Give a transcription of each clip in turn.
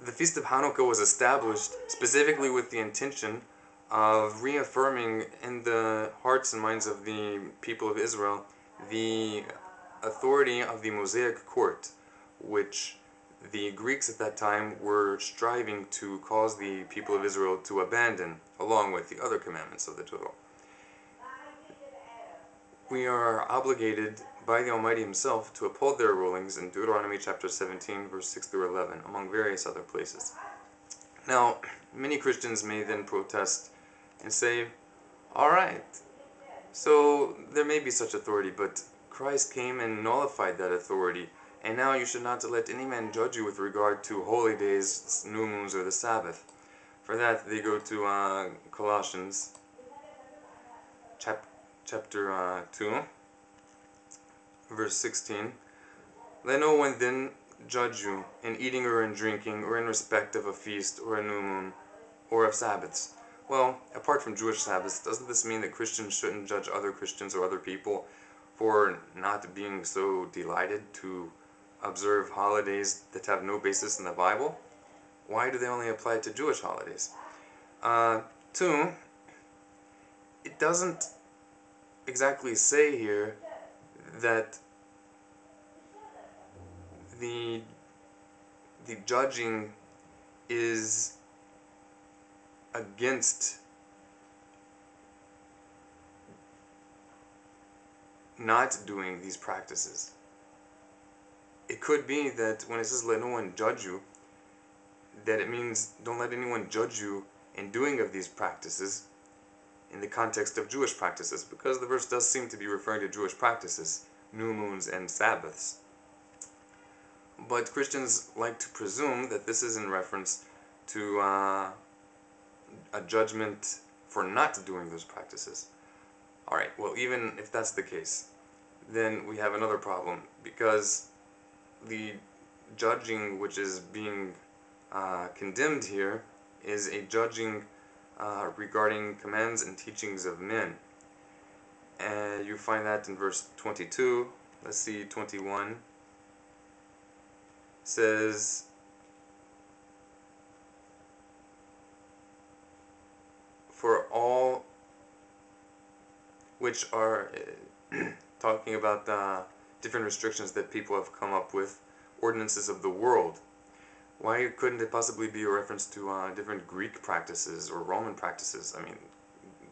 The Feast of Hanukkah was established specifically with the intention of reaffirming in the hearts and minds of the people of Israel the authority of the Mosaic court, which the Greeks at that time were striving to cause the people of Israel to abandon, along with the other commandments of the Torah. We are obligated by the Almighty Himself to uphold their rulings in Deuteronomy chapter 17, verse 6 through 11, among various other places. Now, many Christians may then protest and say, alright, so there may be such authority, but Christ came and nullified that authority, and now you should not let any man judge you with regard to holy days, new moons, or the Sabbath. For that, they go to Colossians chapter 2, verse 16. Let no one then judge you in eating or in drinking, or in respect of a feast, or a new moon, or of Sabbaths. Well, apart from Jewish Sabbaths, doesn't this mean that Christians shouldn't judge other Christians or other people for not being so delighted to observe holidays that have no basis in the Bible? Why do they only apply it to Jewish holidays? Two, it doesn't exactly say here that the judging is against not doing these practices. It could be that when it says let no one judge you, that it means don't let anyone judge you in doing of these practices in the context of Jewish practices, because the verse does seem to be referring to Jewish practices, new moons and Sabbaths. But Christians like to presume that this is in reference to a judgment for not doing those practices. Alright, well, even if that's the case, then we have another problem, because the judging which is being condemned here is a judging regarding commands and teachings of men. And you find that in verse 22. Let's see, 21 says, for all which are talking about the different restrictions that people have come up with, ordinances of the world. Why couldn't it possibly be a reference to different Greek practices or Roman practices? I mean,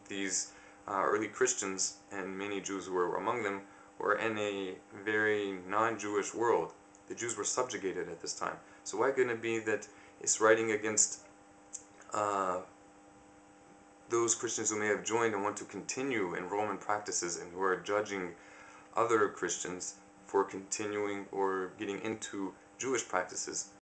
these early Christians and many Jews who were among them were in a very non-Jewish world. The Jews were subjugated at this time. So why couldn't it be that it's writing against those Christians who may have joined and want to continue in Roman practices and who are judging other Christians for continuing or getting into Jewish practices?